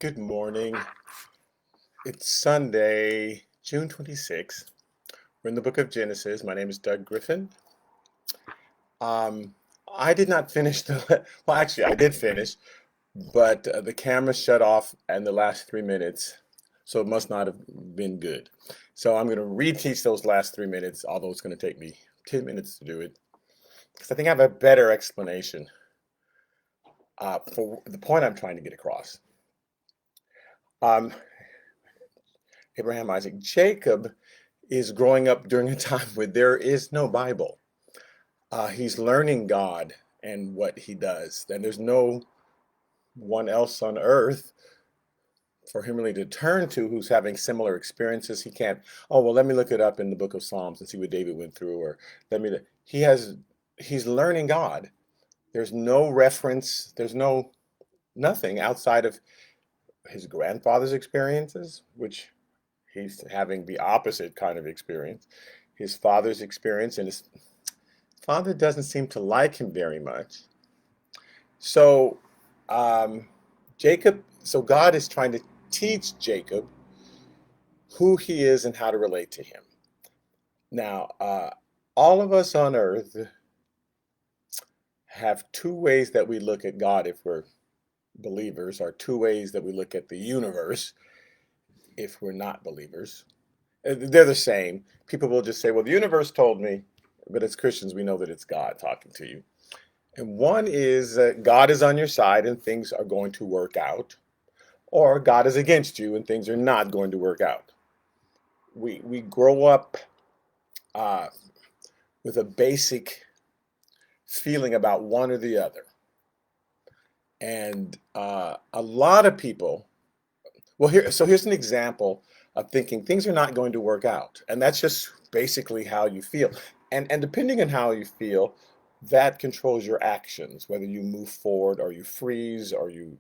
Good morning. It's Sunday, June 26th. We're in the book of Genesis. My name is Doug Griffin. Um, I did not finish well, actually, I did finish, but the camera shut off in the last 3 minutes, so it must not have been good. So I'm going to reteach those last 3 minutes, although it's going to take me 10 minutes to do it, because I think I have a better explanation for the point I'm trying to get across. Um, Abraham, Isaac, Jacob is growing up during a time where there is no Bible. He's learning God and what he does. And there's no one else on earth for him really to turn to who's having similar experiences. He can't, oh, well, let me look it up in the book of Psalms and see what David went through, or he's learning God. There's no reference, nothing outside of his grandfather's experiences, which he's having the opposite kind of experience. His father's experience, and his father doesn't seem to like him very much. So, um, so God is trying to teach Jacob who he is and how to relate to him. Now, all of us on earth have two ways that we look at God if we're believers, or two ways that we look at the universe if we're not believers. They're the same. People will just say, well, the universe told me, but as Christians, we know that it's God talking to you. And one is God is on your side and things are going to work out, or God is against you and things are not going to work out. We grow up uh, with a basic feeling about one or the other. And a lot of people, well, here's an example of thinking things are not going to work out. And that's just basically how you feel. And depending on how you feel, that controls your actions, whether you move forward or you freeze or you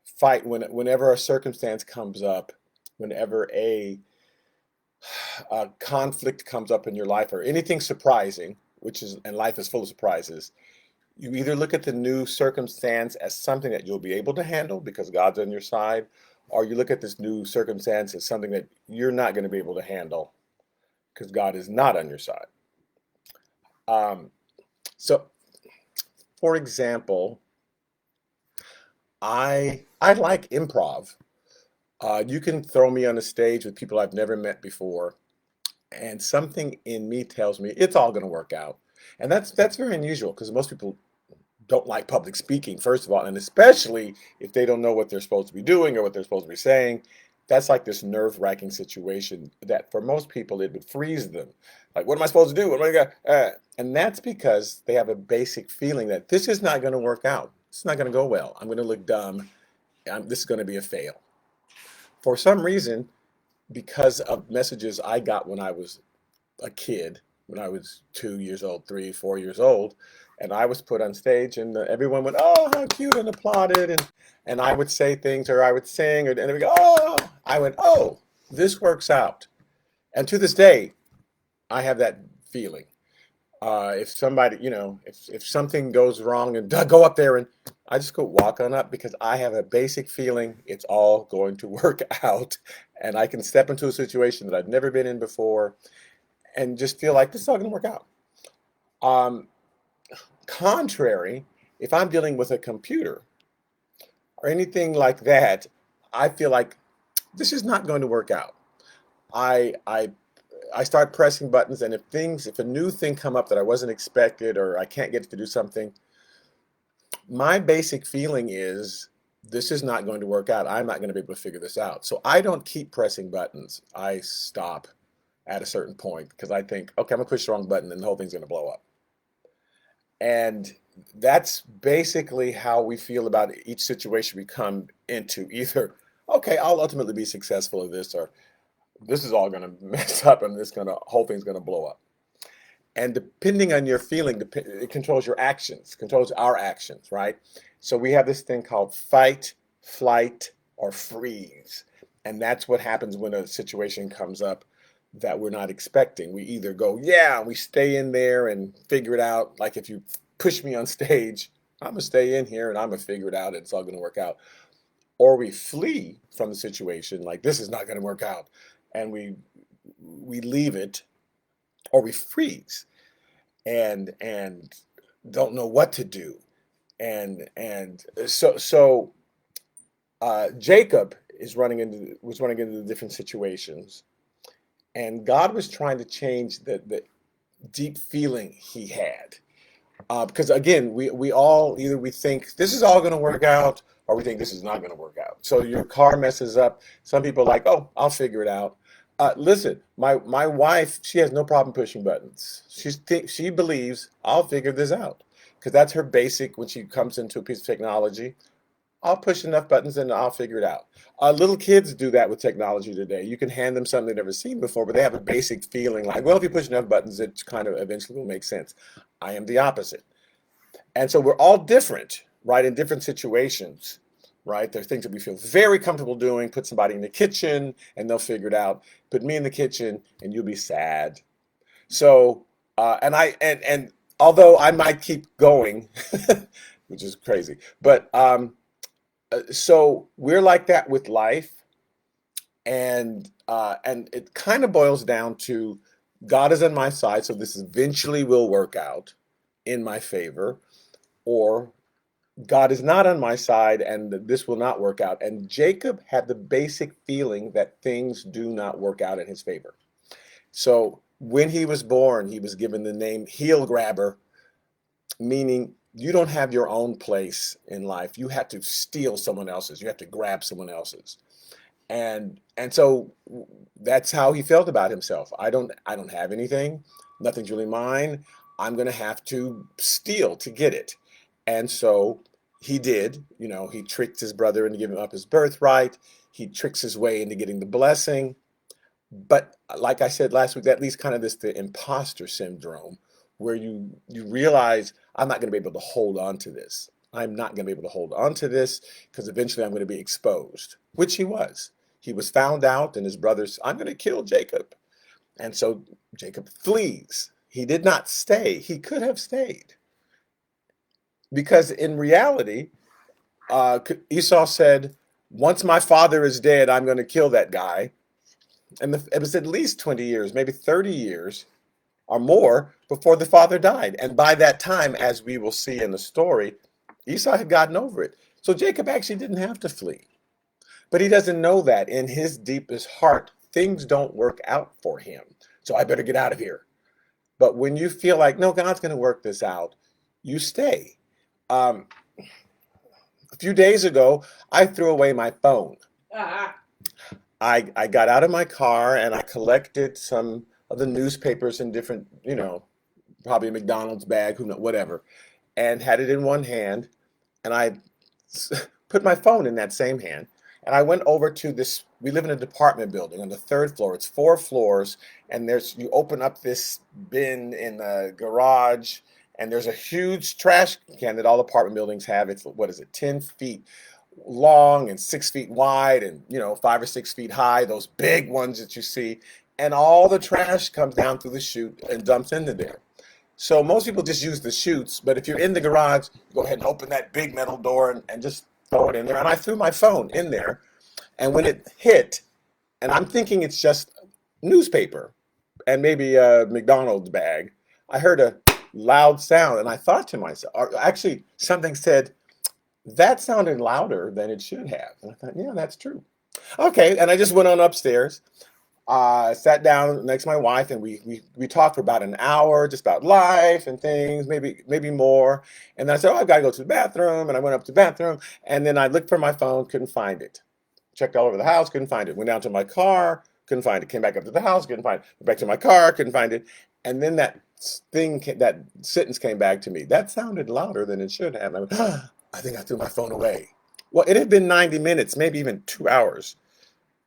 fight whenever a circumstance comes up, whenever a conflict comes up in your life or anything surprising, and life is full of surprises. You either look at the new circumstance as something that you'll be able to handle because God's on your side, or you look at this new circumstance as something that you're not going to be able to handle because God is not on your side. Um, so, for example, I like improv. You can throw me on a stage with people I've never met before, and something in me tells me it's all going to work out. And that's very unusual because most people don't like public speaking, first of all, and especially if they don't know what they're supposed to be doing or what they're supposed to be saying. That's like this nerve-wracking situation that for most people it would freeze them. Like, what am I supposed to do? What am I gonna? And that's because they have a basic feeling that this is not going to work out. It's not going to go well. I'm going to look dumb. This is going to be a fail. For some reason, because of messages I got when I was a kid, when I was 2 years old, 3, 4 years old, and I was put on stage, and everyone went, "Oh, how cute!" and applauded, and I would say things, or I would sing, and they would go, "Oh!" I went, "Oh, this works out." And to this day, I have that feeling. If somebody, if something goes wrong, and go up there, and I just go walk on up because I have a basic feeling it's all going to work out, and I can step into a situation that I've never been in before, and just feel like this is all going to work out. Um, Contrary, if I'm dealing with a computer or anything like that, I feel like this is not going to work out. I I I start pressing buttons, and if a new thing come up that I wasn't expected, or I can't get it to do something, my basic feeling is this is not going to work out. I'm not going to be able to figure this out. So I don't keep pressing buttons. I stop at a certain point because I think, okay, I'm gonna push the wrong button and the whole thing's gonna blow up. And that's basically how we feel about each situation we come into. Either, okay, I'll ultimately be successful at this, or this is all going to mess up and whole thing's going to blow up. And depending on your feeling, it controls your actions, controls our actions, right? So we have this thing called fight, flight, or freeze. And that's what happens when a situation comes up that we're not expecting. We either go, yeah, we stay in there and figure it out. Like if you push me on stage, I'm gonna stay in here and I'm gonna figure it out and it's all gonna work out. or we flee from the situation, like this is not going to work out, and we leave it, or we freeze and don't know what to do. And Jacob was running into different situations, and God was trying to change the deep feeling he had. Because again, we all either we think this is all going to work out, or we think this is not going to work out. So your car messes up. Some people are like, oh, I'll figure it out. Listen, my wife, she has no problem pushing buttons. She believes I'll figure this out because that's her basic when she comes into a piece of technology. I'll push enough buttons and I'll figure it out. Little kids do that with technology today. You can hand them something they've never seen before, but they have a basic feeling like, well, if you push enough buttons, it kind of eventually will make sense. I am the opposite. And so we're all different, right, in different situations, right? There's things that we feel very comfortable doing. Put somebody in the kitchen and they'll figure it out. Put me in the kitchen and you'll be sad. So, and although I might keep going, which is crazy, but so we're like that with life, and it kind of boils down to God is on my side, so this eventually will work out in my favor, or God is not on my side and this will not work out. And Jacob had the basic feeling that things do not work out in his favor. So when he was born, he was given the name heel grabber, meaning you don't have your own place in life. You have to steal someone else's. You have to grab someone else's. And so that's how he felt about himself. I don't have anything. Nothing's really mine. I'm going to have to steal to get it. And so he did. He tricked his brother into giving up his birthright. He tricks his way into getting the blessing. But like I said last week, that leads kind of the imposter syndrome, where you realize I'm not going to be able to hold on to this. I'm not going to be able to hold on to this because eventually I'm going to be exposed, which he was. He was found out, and his brothers, I'm going to kill Jacob. And so Jacob flees. He did not stay. He could have stayed because in reality, Esau said, once my father is dead, I'm going to kill that guy. And it was at least 20 years, maybe 30 years or more before the father died. And by that time, as we will see in the story, Esau had gotten over it. So Jacob actually didn't have to flee. But he doesn't know that in his deepest heart, things don't work out for him. So I better get out of here. But when you feel like, no, God's going to work this out, you stay. Um, a few days ago, I threw away my phone. I got out of my car and I collected some of the newspapers in different, probably a McDonald's bag, who knows, whatever, and had it in one hand. And I put my phone in that same hand. And I went over to this. We live in a department building on the third floor. It's 4 floors, and you open up this bin in the garage, and there's a huge trash can that all apartment buildings have. It's, what is it, 10 feet long and 6 feet wide, and 5 or 6 feet high. Those big ones that you see, and all the trash comes down through the chute and dumps into there. So most people just use the chutes, but if you're in the garage, go ahead and open that big metal door and just throw it in there. And I threw my phone in there, and when it hit, and I'm thinking it's just newspaper and maybe a McDonald's bag, I heard a loud sound, and I thought to myself, or actually something said, that sounded louder than it should have. And I thought, yeah, that's true. Okay, and I just went on upstairs, sat down next to my wife, and we talked for about an hour, just about life and things, maybe more. And then I said, oh, I've got to go to the bathroom, and I went up to the bathroom, and then I looked for my phone, couldn't find it. Checked all over the house, couldn't find it. Went down to my car, couldn't find it. Came back up to the house, couldn't find it. Went back to my car, couldn't find it. And then that sentence came back to me. That sounded louder than it should have. And I went, I think I threw my phone away. Well, it had been 90 minutes, maybe even 2 hours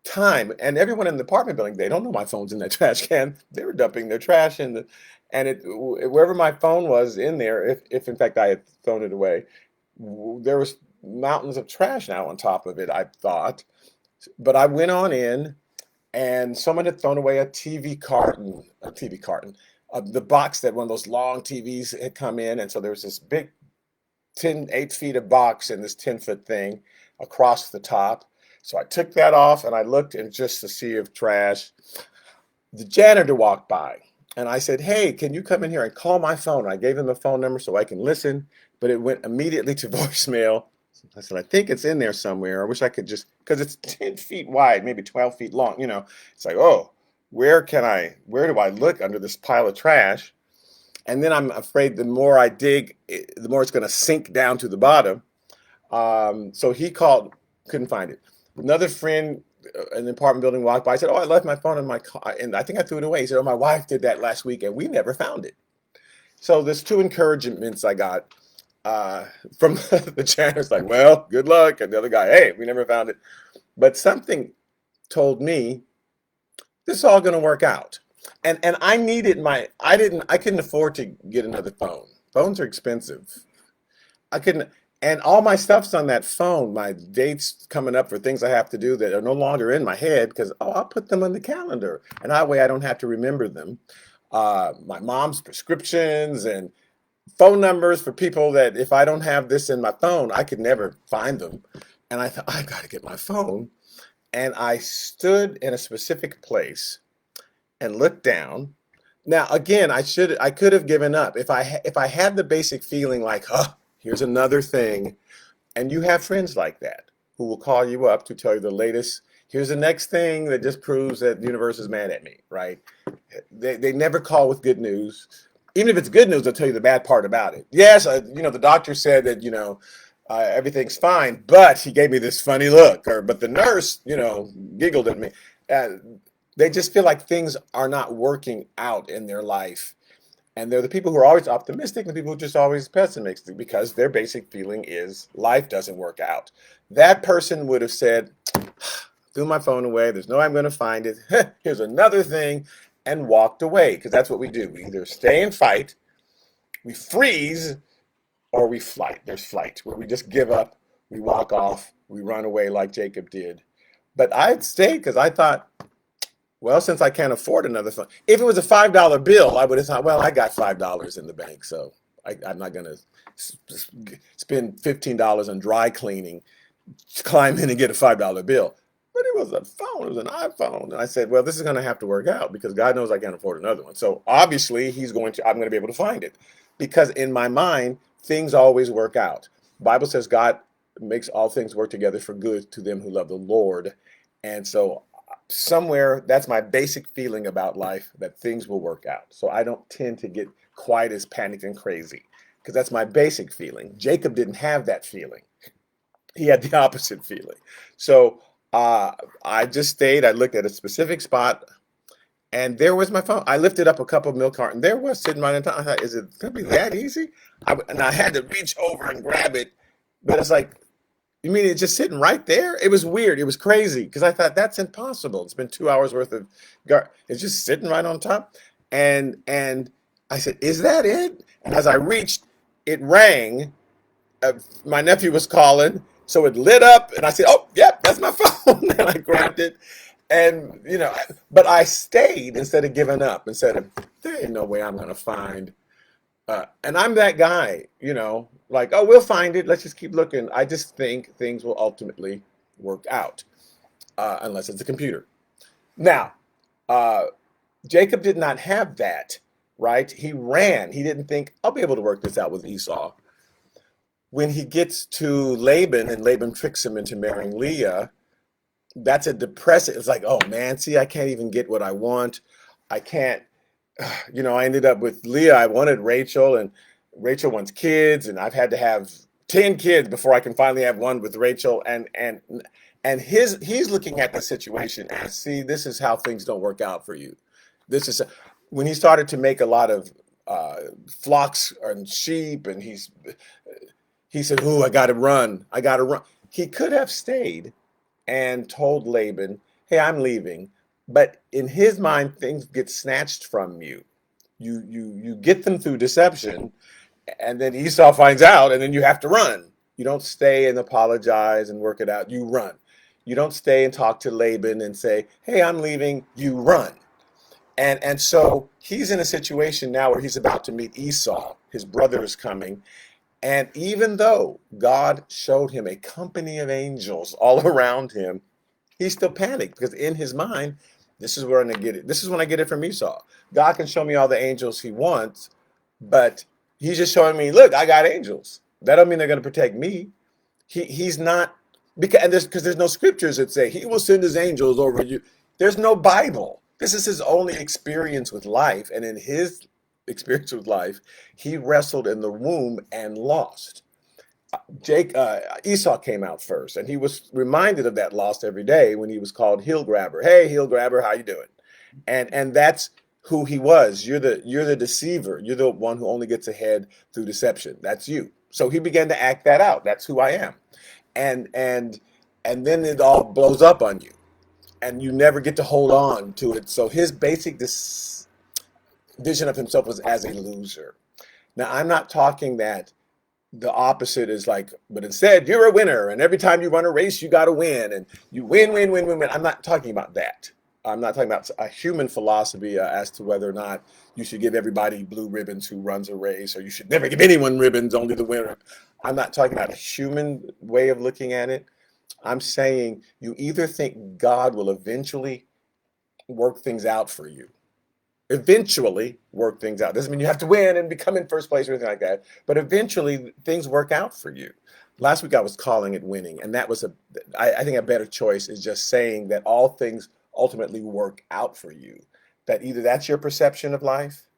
time. And everyone in the apartment building, they don't know my phone's in that trash can. They were dumping their trash wherever my phone was in there, if in fact I had thrown it away, there was mountains of trash now on top of it, I thought. But I went on in, and someone had thrown away a TV carton, the box that one of those long TVs had come in. And so there was this big 8 feet of box in this 10-foot thing. across the top. So I took that off and I looked in just a sea of trash. The janitor walked by and I said, "Hey, can you come in here and call my phone?" And I gave him the phone number so I can listen, but it went immediately to voicemail. I said, "I think it's in there somewhere. I wish I could just, because it's 10 feet wide, maybe 12 feet long, you know." It's like, oh, where do I look under this pile of trash? And then I'm afraid the more I dig, the more it's going to sink down to the bottom. So he called, couldn't find it. Another friend in the apartment building walked by. I said, "Oh, I left my phone in my car, and I think I threw it away." He said, "Oh, my wife did that last week, and we never found it." So there's two encouragements I got uh, from the janitor's like, "Well, good luck," and the other guy, "Hey, we never found it." But something told me this is all going to work out. And I needed I couldn't afford to get another phone. Phones are expensive. I couldn't, and all my stuff's on that phone. My dates coming up for things I have to do that are no longer in my head because, oh, I'll put them on the calendar, and that way I don't have to remember them. My mom's prescriptions and phone numbers for people that if I don't have this in my phone, I could never find them. And I thought, I got to get my phone. And I stood in a specific place and looked down. Now, again, I could have given up if I had the basic feeling like, oh, here's another thing. And you have friends like that who will call you up to tell you the latest. Here's the next thing that just proves that the universe is mad at me, right? They never call with good news. Even if it's good news, they'll tell you the bad part about it. Yes, the doctor said that, everything's fine, but he gave me this funny look, or but the nurse, giggled at me. Uh, they just feel like things are not working out in their life. And they're the people who are always optimistic and the people who are just always pessimistic because their basic feeling is life doesn't work out. That person would have said, threw my phone away. There's no way I'm going to find it. Here's another thing, and walked away because that's what we do. We either stay and fight, we freeze, or we flight. There's flight where we just give up, we walk off, we run away like Jacob did. But I stayed because I thought, well, since I can't afford another phone, if it was a $5 bill, I would have thought, well, I got $5 in the bank, so I'm not going to spend $15 on dry cleaning, climb in and get a $5 bill. But it was a phone, it was an iPhone. And I said, well, this is going to have to work out because God knows I can't afford another one. So obviously I'm going to be able to find it because in my mind, things always work out. The Bible says God makes all things work together for good to them who love the Lord. And so somewhere that's my basic feeling about life, that things will work out. So I don't tend to get quite as panicked and crazy because that's my basic feeling. Jacob didn't have that feeling. He had the opposite feeling. So I just stayed. I looked at a specific spot, and there was my phone. I lifted up a couple of milk cartons. There was sitting right on top. I thought, is it going to be that easy? And I had to reach over and grab it, but it's like, you mean it's just sitting right there? It was weird. It was crazy because I thought that's impossible. It's been 2 hours worth of it's just sitting right on top. And I said, is that it? And as I reached, it rang. My nephew was calling, so it lit up, and I said, "Oh, yep, that's my phone." And I grabbed it, and but I stayed instead of giving up. Instead of, there ain't no way I'm gonna find. And I'm that guy, like, oh, we'll find it. Let's just keep looking. I just think things will ultimately work out, unless it's a computer. Now, uh, Jacob did not have that, right? He ran. He didn't think, I'll be able to work this out with Esau. When he gets to Laban and Laban tricks him into marrying Leah, that's a depressing. It's like, oh man, see, I can't even get what I want. I can't, I ended up with Leah. I wanted Rachel, and Rachel wants kids, and I've had to have 10 kids before I can finally have one with Rachel. And he's looking at the situation as, see, this is how things don't work out for you. This is when he started to make a lot of flocks and sheep, and he said, "Ooh, I got to run. I got to run." He could have stayed and told Laban, "Hey, I'm leaving." But in his mind, things get snatched from you. You get them through deception, and then Esau finds out, and then you have to run. You don't stay and apologize and work it out. You run. You don't stay and talk to Laban and say, "Hey, I'm leaving." You run. And so he's in a situation now where he's about to meet Esau. His brother is coming, And even though God showed him a company of angels all around him, he still panicked because in his mind, this is where I'm gonna get it. This is when I get it from Esau. God can show me all the angels he wants, but he's just showing me, look, I got angels. That don't mean they're gonna protect me. He's not, because there's no scriptures that say he will send his angels over you. There's no Bible. This is his only experience with life, and in his experience with life, he wrestled in the womb and lost. Esau came out first, and he was reminded of that loss every day when he was called heel grabber. Hey, heel grabber, how you doing? And that's who he was. You're the deceiver. You're the one who only gets ahead through deception. That's you. So he began to act that out. That's who I am. And and and then it all blows up on you, and you never get to hold on to it. So his basic vision of himself was as a loser. Now, I'm not talking that the opposite is like, but instead you're a winner, and every time you run a race, you got to win, and you win, win, win, win, win. I'm not talking about that. I'm not talking about a human philosophy as to whether or not you should give everybody blue ribbons who runs a race, or you should never give anyone ribbons, only the winner. I'm not talking about a human way of looking at it. I'm saying you either think God will eventually work things out for you, eventually work things out. Doesn't mean you have to win and become in first place or anything like that, but eventually things work out for you. Last week I was calling it winning, and that was I think a better choice is just saying that all things ultimately work out for you. That either that's your perception of life,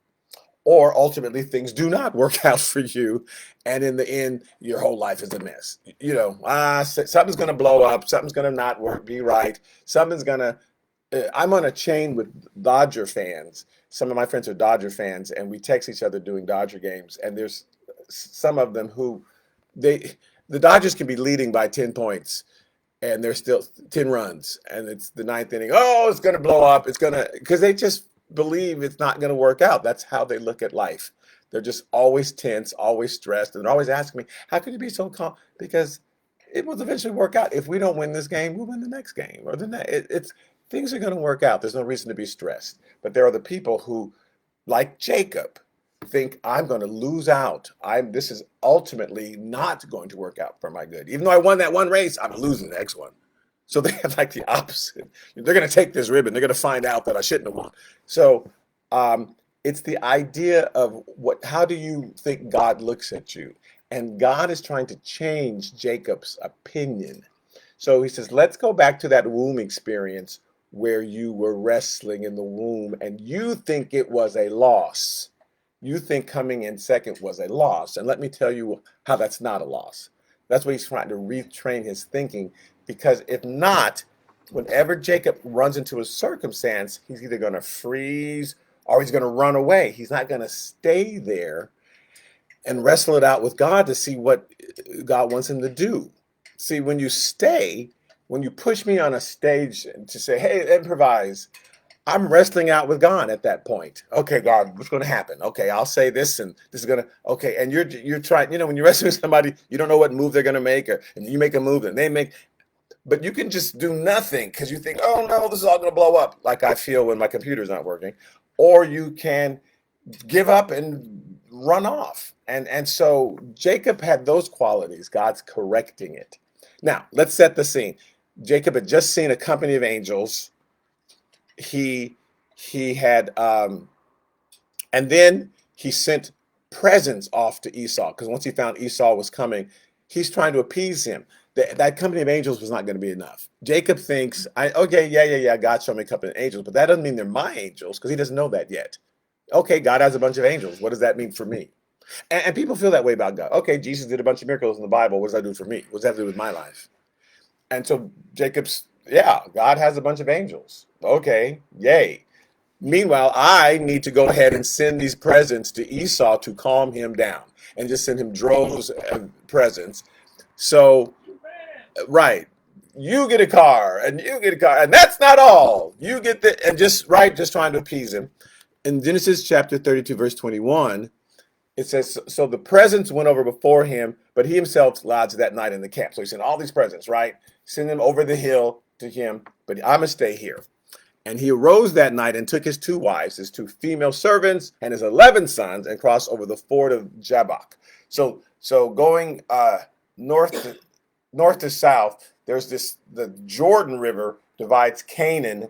or ultimately things do not work out for you, and in the end, your whole life is a mess. Something's going to blow up, something's going to not work, be right, something's going to. I'm on a chain with Dodger fans. Some of my friends are Dodger fans, and we text each other doing Dodger games. And there's some of them who they the Dodgers can be leading by 10 points, and they're still 10 runs, and it's the ninth inning. Oh, it's going to blow up. It's going to, because they just believe it's not going to work out. That's how they look at life. They're just always tense, always stressed, and they're always asking me, "How could you be so calm?" Because it will eventually work out. If we don't win this game, we'll win the next game, or the next. It's things are going to work out. There's no reason to be stressed. But there are the people who, like Jacob, think I'm going to lose out. This is ultimately not going to work out for my good. Even though I won that one race, I'm losing the next one. So they have like the opposite. They're going to take this ribbon. They're going to find out that I shouldn't have won. So it's the idea of how do you think God looks at you? And God is trying to change Jacob's opinion. So he says, let's go back to that womb experience where you were wrestling in the womb and you think it was a loss. You think coming in second was a loss. And let me tell you how that's not a loss. That's what he's trying to retrain his thinking, because if not, whenever Jacob runs into a circumstance, he's either going to freeze or he's going to run away. He's not going to stay there and wrestle it out with God to see what God wants him to do. See, when you push me on a stage to say, hey, improvise, I'm wrestling out with God at that point. Okay, God, what's going to happen? Okay, I'll say this, and this is going to, okay. And you're trying, when you're wrestling with somebody, you don't know what move they're going to make, and you make a move and they make, but you can just do nothing because you think, oh no, this is all going to blow up, like I feel when my computer's not working. Or you can give up and run off. And so Jacob had those qualities. God's correcting it. Now, let's set the scene. Jacob had just seen a company of angels. He had, and then he sent presents off to Esau, because once he found Esau was coming, he's trying to appease him. That company of angels was not going to be enough. Jacob thinks, okay, yeah, God showed me a company of angels, but that doesn't mean they're my angels, because he doesn't know that yet. Okay, God has a bunch of angels. What does that mean for me? And people feel that way about God. Okay, Jesus did a bunch of miracles in the Bible. What does that do for me? What does that have to do with my life? And so God has a bunch of angels. Okay, yay. Meanwhile, I need to go ahead and send these presents to Esau to calm him down, and just send him droves of presents. So, right, you get a car, and you get a car, and that's not all. You get and just trying to appease him. In Genesis chapter 32, verse 21, it says, so the presents went over before him, but he himself lodged that night in the camp. So he sent all these presents, right? Send them over the hill to him, but I'm going to stay here. And he arose that night and took his 2 wives, his 2 female servants, and his 11 sons, and crossed over the ford of Jabbok. So So going north to north to south, there's the Jordan River divides Canaan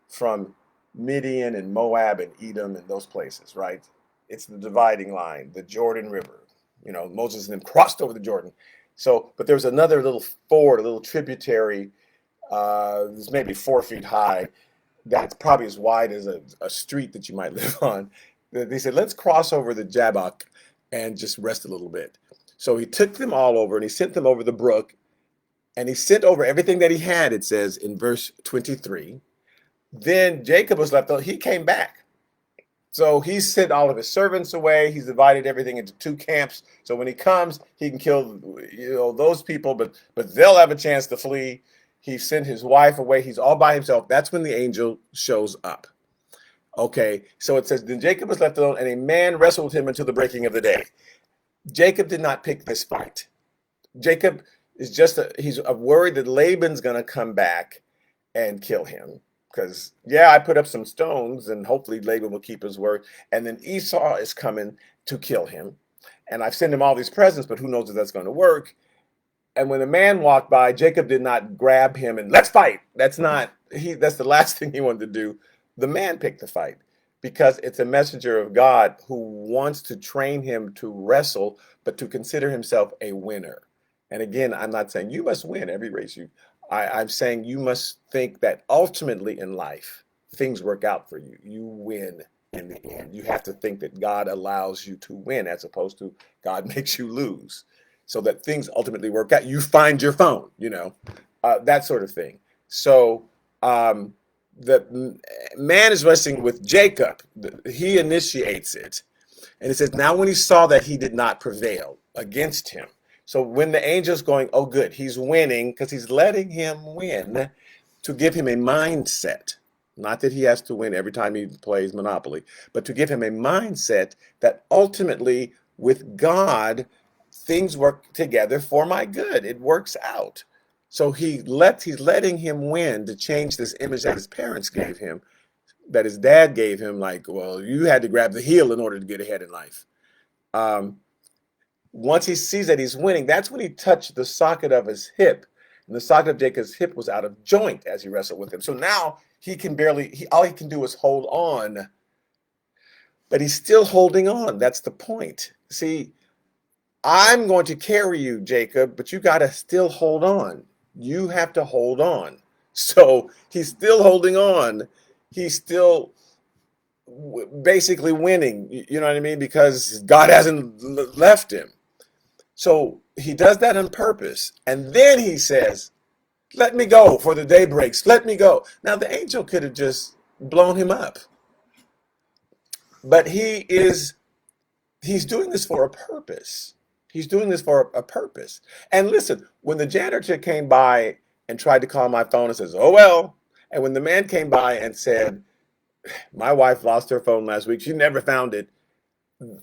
from Midian and Moab and Edom and those places, right? It's the dividing line, the Jordan River. You know, Moses and them crossed over the Jordan. So, but there's another little ford, a little tributary, it's maybe 4 feet high, that's probably as wide as a street that you might live on. They said, let's cross over the Jabbok and just rest a little bit. So he took them all over and he sent them over the brook and he sent over everything that he had, it says in verse 23. Then Jacob was left alone. He came back. So he sent all of his servants away. He's divided everything into two camps. So when he comes, he can kill, those people, but they'll have a chance to flee. He sent his wife away. He's all by himself. That's when the angel shows up. Okay, so it says, then Jacob was left alone, and a man wrestled with him until the breaking of the day. Jacob did not pick this fight. Jacob is he's worried that Laban's going to come back and kill him. Because, yeah, I put up some stones, and hopefully Laban will keep his word. And then Esau is coming to kill him. And I've sent him all these presents, but who knows if that's going to work. And when the man walked by, Jacob did not grab him and let's fight. That's the last thing he wanted to do. The man picked the fight because it's a messenger of God who wants to train him to wrestle, but to consider himself a winner. And again, I'm not saying you must win every race I'm saying you must think that ultimately in life, things work out for you. You win in the end. You have to think that God allows you to win as opposed to God makes you lose, so that things ultimately work out. You find your phone, that sort of thing. So the man is wrestling with Jacob. He initiates it. And it says, now when he saw that he did not prevail against him. So when the angel's going, oh, good, he's winning because he's letting him win to give him a mindset. Not that he has to win every time he plays Monopoly, but to give him a mindset that ultimately with God, things work together for my good. It works out. So he's letting him win to change this image that his parents gave him, that his dad gave him, like, well, you had to grab the heel in order to get ahead in life. Once he sees that he's winning, that's when he touched the socket of his hip. And the socket of Jacob's hip was out of joint as he wrestled with him. So now he can all he can do is hold on. But he's still holding on. That's the point. See, I'm going to carry you, Jacob, but you got to still hold on. You have to hold on. So he's still holding on. He's still basically winning. You know what I mean? Because God hasn't left him. So he does that on purpose. And then he says, let me go for the day breaks. Let me go. Now, the angel could have just blown him up. But he's doing this for a purpose. He's doing this for a purpose. And listen, when the janitor came by and tried to call my phone and says, oh, well, and when the man came by and said, my wife lost her phone last week, she never found it,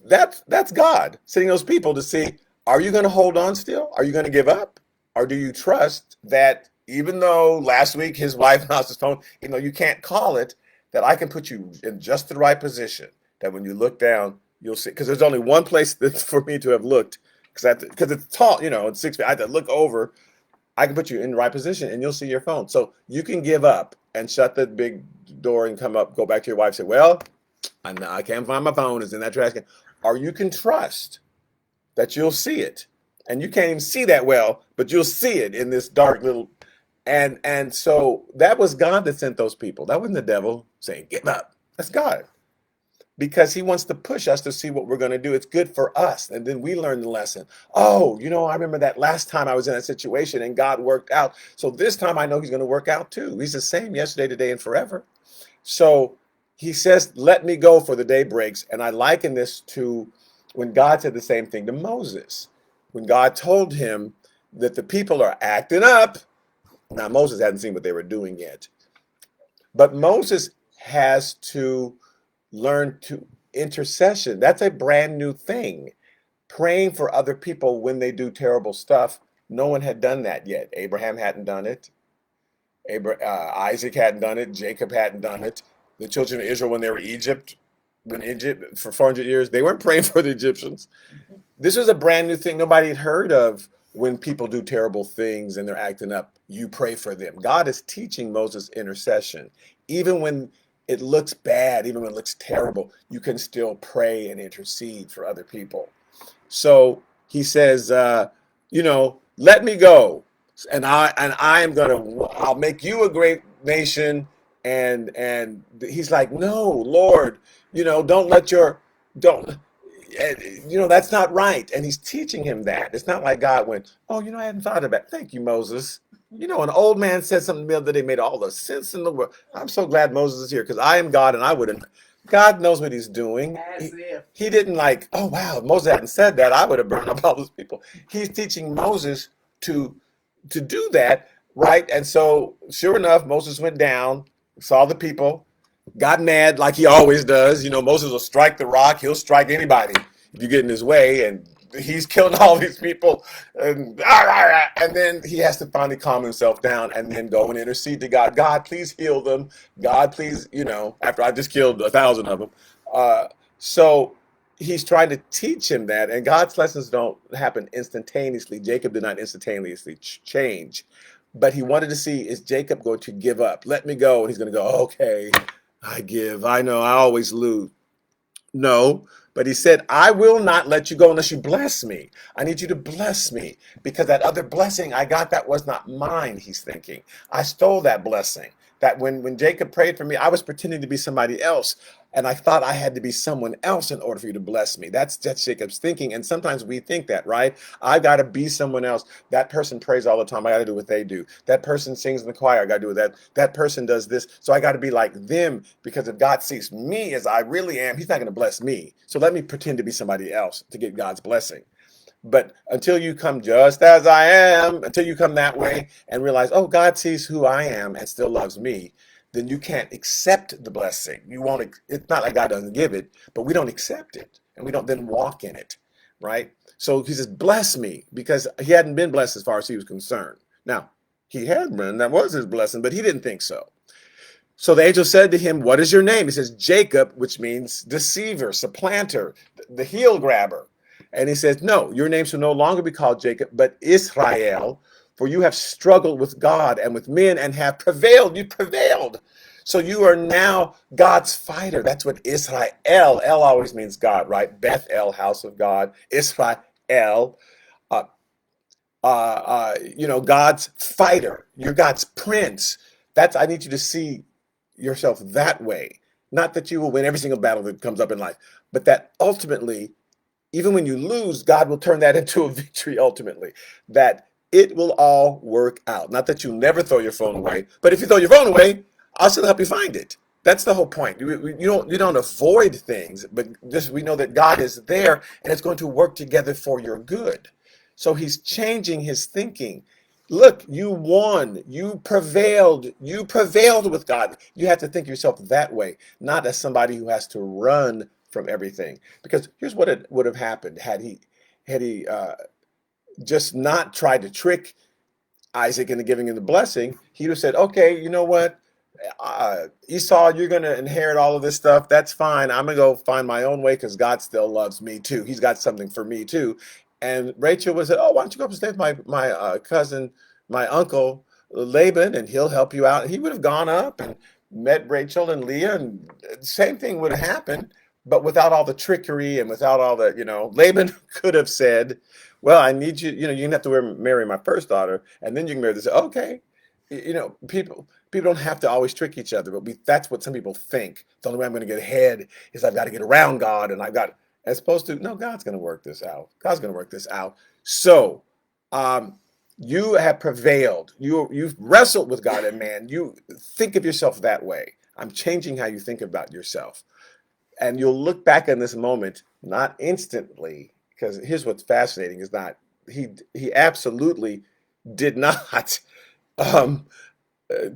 that's God sending those people to see, are you going to hold on still? Are you going to give up? Or do you trust that even though last week his wife lost his phone, you can't call it, that I can put you in just the right position, that when you look down, you'll see, because there's only one place that's for me to have looked, because it's tall, it's 6 feet. I have to look over. I can put you in the right position and you'll see your phone. So you can give up and shut the big door and come up, go back to your wife, say, well, I can't find my phone. It's in that trash can. Or you can trust that you'll see it. And you can't even see that well, but you'll see it in this dark little. And so that was God that sent those people. That wasn't the devil saying, give up. That's God. Because he wants to push us to see what we're going to do. It's good for us. And then we learn the lesson. Oh, I remember that last time I was in that situation and God worked out. So this time I know he's going to work out too. He's the same yesterday, today, and forever. So he says, let me go for the day breaks. And I liken this to when God said the same thing to Moses. When God told him that the people are acting up. Now, Moses hadn't seen what they were doing yet. But Moses has to learn to intercession. That's a brand new thing. Praying for other people when they do terrible stuff. No one had done that yet. Abraham hadn't done it. Isaac hadn't done it. Jacob hadn't done it. The children of Israel when they were in Egypt, when Egypt for 400 years they weren't praying for the Egyptians. This was a brand new thing nobody had heard of. When people do terrible things and they're acting up, you pray for them. God is teaching Moses intercession. Even when it looks bad, even when it looks terrible, you can still pray and intercede for other people. So he says, let me go, and I am I'll make you a great nation. And he's like, no, Lord, don't let your don't that's not right. And he's teaching him that. It's not like God went, oh, I hadn't thought of that. Thank you, Moses. An old man said something the other day made all the sense in the world. I'm so glad Moses is here because I am God and I wouldn't. God knows what he's doing. He didn't like, oh, wow, if Moses hadn't said that, I would have burned up all those people. He's teaching Moses to do that, right? And so, sure enough, Moses went down, saw the people, got mad like he always does. Moses will strike the rock. He'll strike anybody if you get in his way. And he's killing all these people. And then he has to finally calm himself down and then go and intercede to God. God, please heal them. God, please, after I just killed 1,000 of them. So he's trying to teach him that. And God's lessons don't happen instantaneously. Jacob did not instantaneously change. But he wanted to see, is Jacob going to give up? Let me go. And he's going to go, okay, I give. I know I always lose. No, but he said, I will not let you go unless you bless me. I need you to bless me because that other blessing I got, that was not mine, he's thinking. I stole that blessing. That when Jacob prayed for me, I was pretending to be somebody else. And I thought I had to be someone else in order for you to bless me. That's Jacob's thinking. And sometimes we think that, right? I got to be someone else. That person prays all the time. I got to do what they do. That person sings in the choir. I got to do that. That person does this. So I got to be like them because if God sees me as I really am, he's not going to bless me. So let me pretend to be somebody else to get God's blessing. But until you come just as I am, until you come that way and realize, oh, God sees who I am and still loves me, then you can't accept the blessing. You won't. It's not like God doesn't give it, but we don't accept it and we don't then walk in it, right? So he says, bless me, because he hadn't been blessed as far as he was concerned. Now, he had been, that was his blessing, but he didn't think so. So the angel said to him, what is your name? He says, Jacob, which means deceiver, supplanter, the heel grabber. And he says, no, your name shall no longer be called Jacob, but Israel, for you have struggled with God and with men and have prevailed. You prevailed. So you are now God's fighter. That's what Israel, El always means God, right? Bethel, house of God. Israel, uh, God's fighter. You're God's prince. I need you to see yourself that way. Not that you will win every single battle that comes up in life, but that ultimately, even when you lose, God will turn that into a victory ultimately. That it will all work out. Not that you never throw your phone away, but if you throw your phone away, I'll still help you find it. That's the whole point. You don't avoid things, but just we know that God is there and it's going to work together for your good. So he's changing his thinking. Look, you won. You prevailed. You prevailed with God. You have to think of yourself that way, not as somebody who has to run from everything. Because here's what it would have happened had he just not tried to trick Isaac into giving him the blessing. He would have said, "Okay, you know what? Esau, you're going to inherit all of this stuff. That's fine. I'm going to go find my own way because God still loves me too. He's got something for me too." And Rachel would say, "Oh, why don't you go up and stay with my cousin, my uncle Laban, and he'll help you out." And he would have gone up and met Rachel and Leah, and the same thing would have happened, but without all the trickery and without all the, Laban could have said, "Well, I need you. You have to marry my first daughter, and then you can marry this." Okay, people don't have to always trick each other, but that's what some people think. The only way I'm going to get ahead is I've got to get around God, and I've got, as opposed to, no, God's going to work this out. God's going to work this out. So, um, you have prevailed. You've wrestled with God and man. You think of yourself that way. I'm changing how you think about yourself. And you'll look back in this moment, not instantly, because here's what's fascinating is not, he absolutely did not um,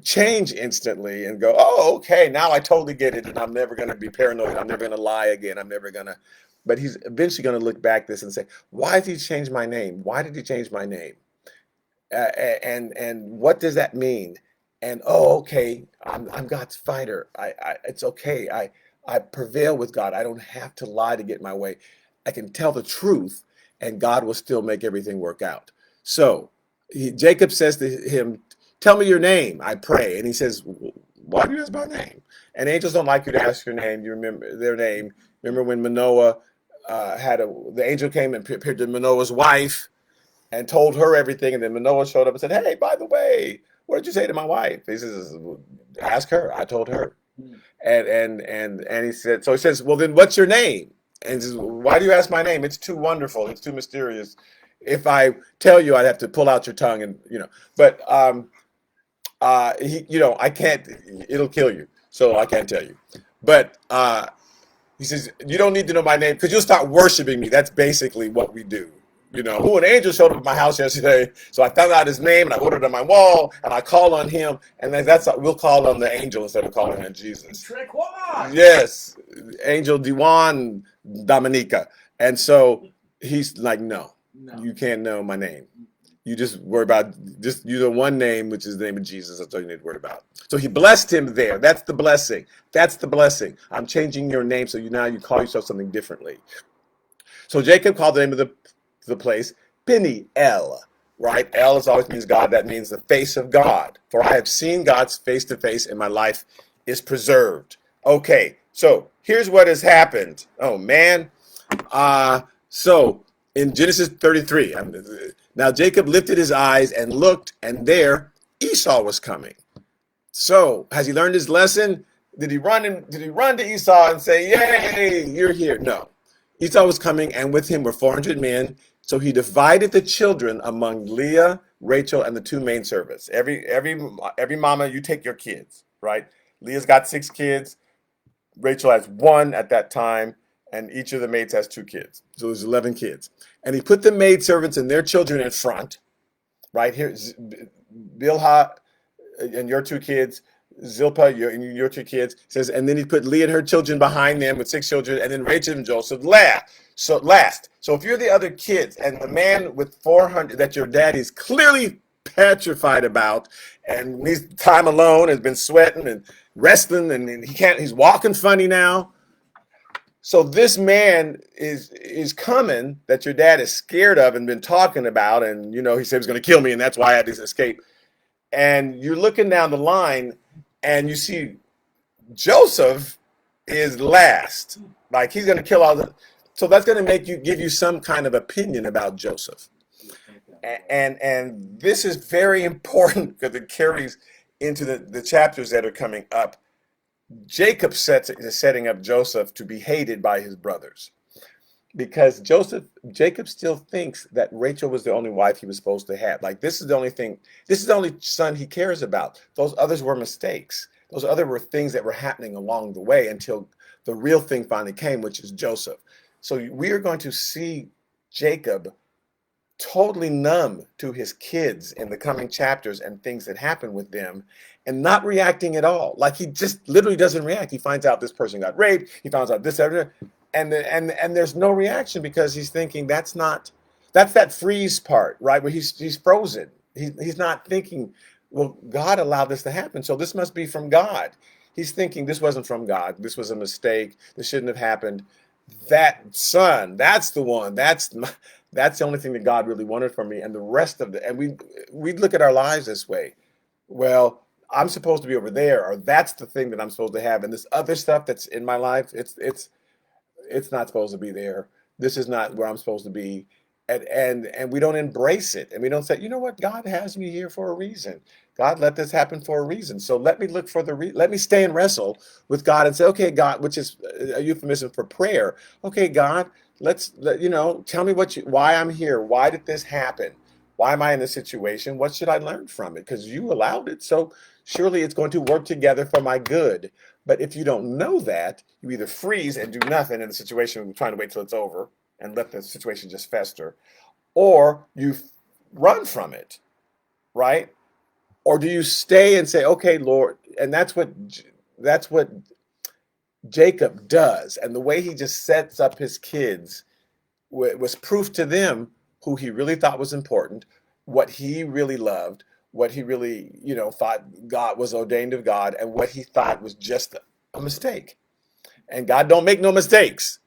change instantly and go, oh, okay, now I totally get it, and I'm never going to be paranoid. I'm never going to lie again. I'm never going to. But he's eventually going to look back this and say, why did he change my name? Why did he change my name? And what does that mean? And oh, okay, I'm God's fighter. It's okay. I prevail with God. I don't have to lie to get my way. I can tell the truth, and God will still make everything work out. So Jacob says to him, tell me your name, I pray. And he says, why do you ask my name? And angels don't like you to ask your name. You remember their name. Remember when Manoah the angel came and appeared to Manoah's wife and told her everything. And then Manoah showed up and said, hey, by the way, what did you say to my wife? He says, ask her. I told her. And he said, so he says, well, then what's your name? And he says, why do you ask my name? It's too wonderful. It's too mysterious. If I tell you, I'd have to pull out your tongue and, but, I can't, it'll kill you. So I can't tell you. But, he says, you don't need to know my name because you'll start worshiping me. That's basically what we do. Who an angel showed up at my house yesterday. So I found out his name and I wrote it on my wall and I called on him. And then we'll call on the angel instead of calling on Jesus. Trick one. Yes. Angel Diwan Dominica. And so he's like, no, you can't know my name. You just worry about just the one name, which is the name of Jesus. That's all you need to worry about. So he blessed him there. That's the blessing. That's the blessing. I'm changing your name so now you call yourself something differently. So Jacob called the name of the place Peniel, right? El is always means God. That means the face of God. For I have seen God's face to face and my life is preserved. Okay, so here's what has happened. Oh, man. So in Genesis 33, now Jacob lifted his eyes and looked, and there Esau was coming. So has he learned his lesson? Did he run to Esau and say, yay, you're here? No. Esau was coming, and with him were 400 men. So he divided the children among Leah, Rachel, and the two maidservants. Every mama, you take your kids, right? Leah's got 6 kids. Rachel has 1 at that time, and each of the maids has 2 kids. So there's 11 kids. And he put the maidservants and their children in front, right here, Bilhah and your 2 kids, Zilpah, your 2 kids, says, and then he put Leah and her children behind them with 6 children, and then Rachel and Joseph last. So if you're the other kids and the man with 400 that your daddy's clearly petrified about and needs time alone, has been sweating and wrestling, and he's walking funny now. So this man is coming that your dad is scared of and been talking about, and he said he was going to kill me, and that's why I had to escape. And you're looking down the line, and you see Joseph is last, like he's going to kill all the. So that's going to give you some kind of opinion about Joseph, and this is very important because it carries into the chapters that are coming up. Jacob is setting up Joseph to be hated by his brothers because Jacob still thinks that Rachel was the only wife he was supposed to have. Like this is the only son he cares about. Those others were mistakes. Those other were things that were happening along the way until the real thing finally came, which is Joseph. So we are going to see Jacob totally numb to his kids in the coming chapters and things that happen with them and not reacting at all. Like he just literally doesn't react. He finds out this person got raped. He finds out this, and there's no reaction because he's thinking that's that freeze part, right? Where he's frozen. He's not thinking, well, God allowed this to happen. So this must be from God. He's thinking this wasn't from God. This was a mistake. This shouldn't have happened. That son, that's the one. That's the only thing that God really wanted from me. And the rest of and we look at our lives this way. Well, I'm supposed to be over there, or that's the thing that I'm supposed to have. And this other stuff that's in my life, it's not supposed to be there. This is not where I'm supposed to be. And we don't embrace it. And we don't say, you know what? God has me here for a reason. God let this happen for a reason. So let me look for let me stay and wrestle with God and say, okay, God, which is a euphemism for prayer. Okay, God, tell me why I'm here. Why did this happen? Why am I in this situation? What should I learn from it? Because you allowed it. So surely it's going to work together for my good. But if you don't know that, you either freeze and do nothing in the situation, trying to wait till it's over and let the situation just fester, or you run from it, right? Or do you stay and say, okay, Lord, and that's what Jacob does. And the way he just sets up his kids was proof to them who he really thought was important, what he really loved, what he really, thought God was ordained of God, and what he thought was just a mistake. And God don't make no mistakes.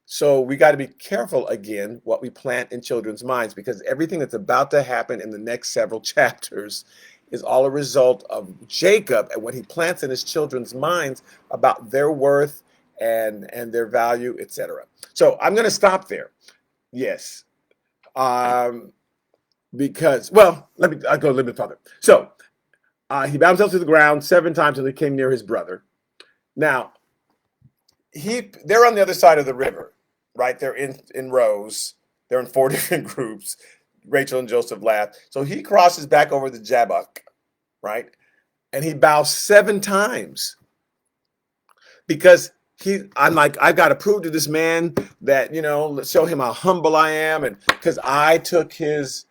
So we got to be careful again what we plant in children's minds, because everything that's about to happen in the next several chapters is all a result of Jacob and what he plants in his children's minds about their worth and their value, etc. So I'm going to stop there. Yes. Um, because, well, I'll go a little bit further. So he bowed himself to the ground 7 times until he came near his brother. Now, they're on the other side of the river, right? They're in rows. They're in 4 different groups. Rachel and Joseph laughed. So he crosses back over the Jabbok, right? And he bows 7 times because I'm like, I've got to prove to this man that, let's show him how humble I am. And because I took his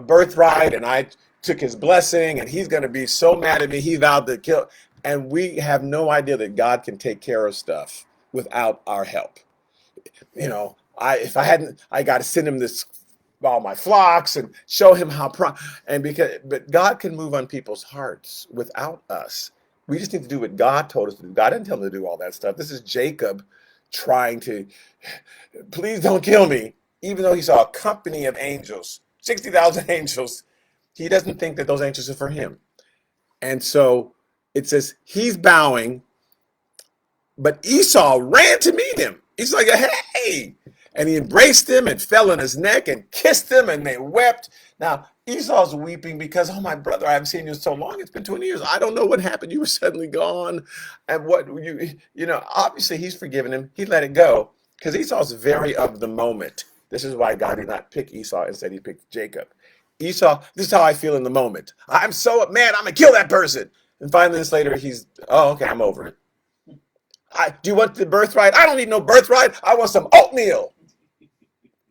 birthright and I took his blessing, and he's going to be so mad at me. He vowed to kill. And we have no idea that God can take care of stuff without our help. I got to send him all my flocks and show him but God can move on people's hearts without us. We just need to do what God told us to do. God didn't tell him to do all that stuff. This is Jacob trying to, please don't kill me, even though he saw a company of angels, 60,000 angels. He doesn't think that those angels are for him. And so it says he's bowing, but Esau ran to meet him. He's like, hey, and he embraced him and fell on his neck and kissed him, and they wept. Now, Esau's weeping because, oh, my brother, I haven't seen you in so long. It's been 20 years. I don't know what happened. You were suddenly gone. And obviously he's forgiven him. He let it go because Esau's very of the moment. This is why God did not pick Esau. Instead, he picked Jacob. Esau, this is how I feel in the moment. I'm so mad, I'm going to kill that person. And 5 minutes later, okay, I'm over it. Do you want the birthright? I don't need no birthright. I want some oatmeal.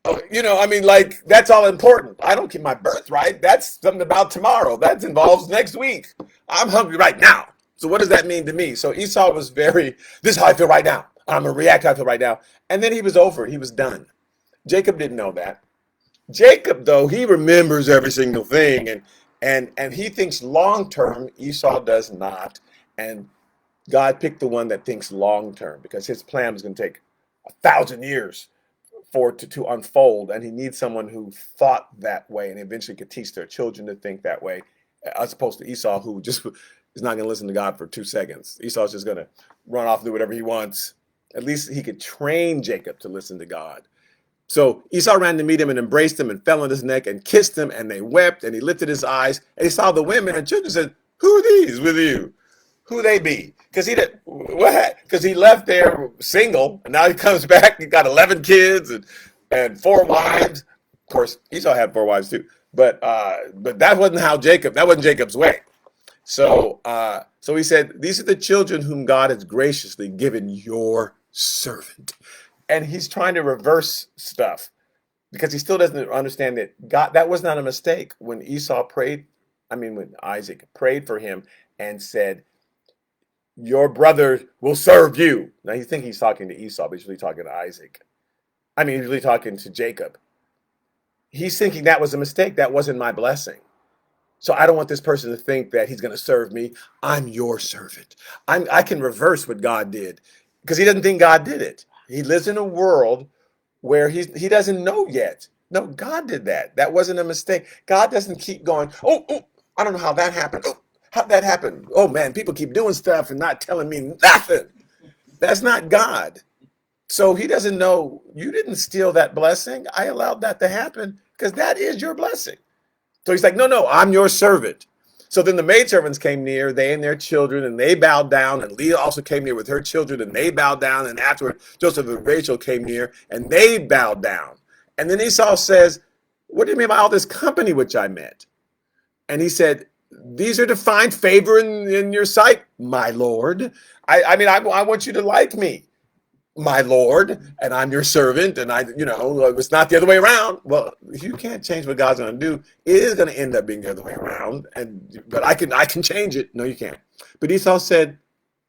That's all important. I don't keep my birthright. That's something about tomorrow. That involves next week. I'm hungry right now. So what does that mean to me? So Esau was this is how I feel right now. I'm going to react how I feel right now. And then he was over it. He was done. Jacob didn't know that. Jacob, though, he remembers every single thing. And he thinks long term. Esau does not. And God picked the one that thinks long term because his plan was going to take 1,000 years for it to unfold, and he needs someone who thought that way and eventually could teach their children to think that way, as opposed to Esau, who just is not going to listen to God for 2 seconds. Esau's just going to run off and do whatever he wants. At least he could train Jacob to listen to God. So Esau ran to meet him and embraced him and fell on his neck and kissed him, and they wept, and he lifted his eyes, and he saw the women and children, said, who are these with you? Who they be? Because he left there single, and now he comes back. He got 11 kids and 4 wives. Of course, Esau had 4 wives too. But that wasn't Jacob's way. So he said, these are the children whom God has graciously given your servant. And he's trying to reverse stuff because he still doesn't understand that God, that was not a mistake when when Isaac prayed for him and said, your brother will serve you. Now you think he's talking to Esau, but he's really talking to Isaac. He's really talking to Jacob. He's thinking that was a mistake. That wasn't my blessing. So I don't want this person to think that he's going to serve me. I'm your servant. I can reverse what God did because he doesn't think God did it. He lives in a world where he doesn't know yet. No, God did that. That wasn't a mistake. God doesn't keep going, oh, I don't know how that happened. Oh, how'd that happen? Oh, man, people keep doing stuff and not telling me nothing. That's not God. So he doesn't know, you didn't steal that blessing. I allowed that to happen because that is your blessing. So he's like, no, I'm your servant. So then the maidservants came near, they and their children, and they bowed down. And Leah also came near with her children, and they bowed down. And afterward, Joseph and Rachel came near, and they bowed down. And then Esau says, what do you mean by all this company which I met? And he said, these are to find favor in your sight, my Lord. I want you to like me, my Lord, and I'm your servant, and it's not the other way around. Well, you can't change what God's going to do. It is going to end up being the other way around, but I can change it. No, you can't. But Esau said,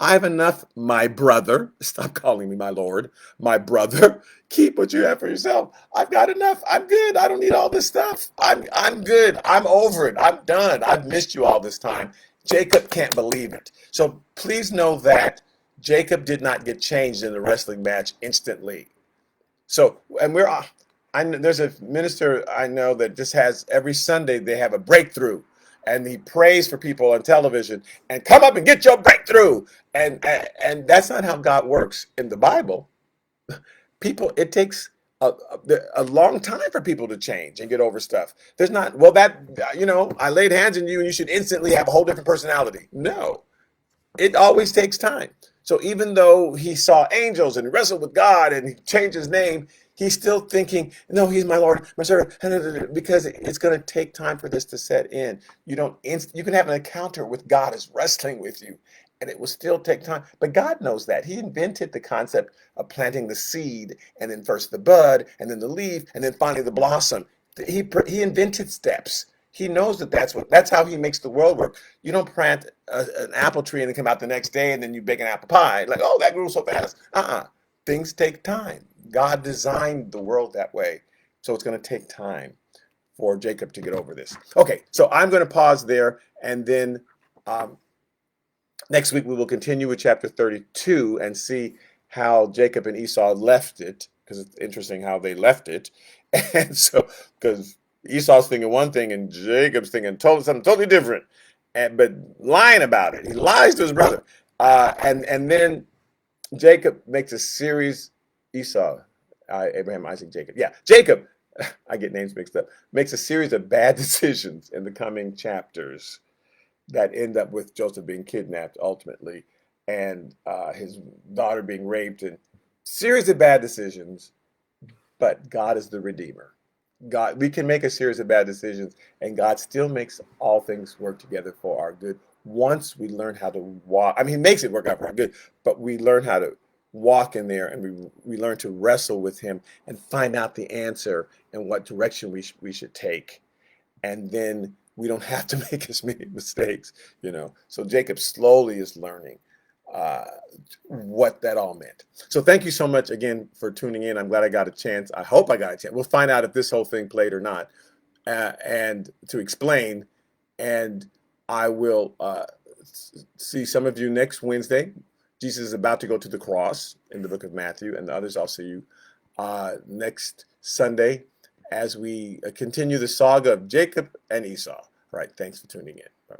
I have enough, my brother. Stop calling me my Lord, my brother. Keep what you have for yourself. I've got enough. I'm good. I don't need all this stuff. I'm good. I'm over it. I'm done. I've missed you all this time. Jacob can't believe it. So please know that Jacob did not get changed in the wrestling match instantly. So, and there's a minister I know that just has every Sunday they have a breakthrough, and he prays for people on television and come up and get your breakthrough. And that's not how God works in the Bible. People, it takes a long time for people to change and get over stuff. There's not, well, that, I laid hands on you and you should instantly have a whole different personality. No, it always takes time. So even though he saw angels and wrestled with God and he changed his name, he's still thinking, no, he's my Lord, my servant, because it's going to take time for this to set in. You can have an encounter with God as wrestling with you, and it will still take time. But God knows that. He invented the concept of planting the seed, and then first the bud, and then the leaf, and then finally the blossom. He invented steps. He knows that's how he makes the world work. You don't plant an apple tree and then come out the next day and then you bake an apple pie. Like, oh, that grew so fast. Things take time. God designed the world that way. So it's going to take time for Jacob to get over this. Okay, so I'm going to pause there, and then next week we will continue with chapter 32 and see how Jacob and Esau left it, because it's interesting how they left it. And so, because Esau's thinking one thing and Jacob's thinking something totally different, but lying about it. He lies to his brother. And then Jacob makes a series, Esau, Abraham, Isaac, Jacob. Yeah, Jacob, I get names mixed up, makes a series of bad decisions in the coming chapters that end up with Joseph being kidnapped ultimately, and his daughter being raped, and series of bad decisions. But God is the Redeemer. God, we can make a series of bad decisions, and God still makes all things work together for our good once we learn how to walk. I mean, He makes it work out for our good, but we learn how to walk in there, and we learn to wrestle with Him and find out the answer and what direction we should take. And then we don't have to make as many mistakes. So Jacob slowly is learning uh, what that all meant. So thank you so much again for tuning in. I'm glad I got a chance. I hope I got a chance. We'll find out if this whole thing played or not, and to explain. And I will see some of you next Wednesday. Jesus is about to go to the cross in the book of Matthew, and the others I'll see you next Sunday as we continue the saga of Jacob and Esau. All right, thanks for tuning in. Bye.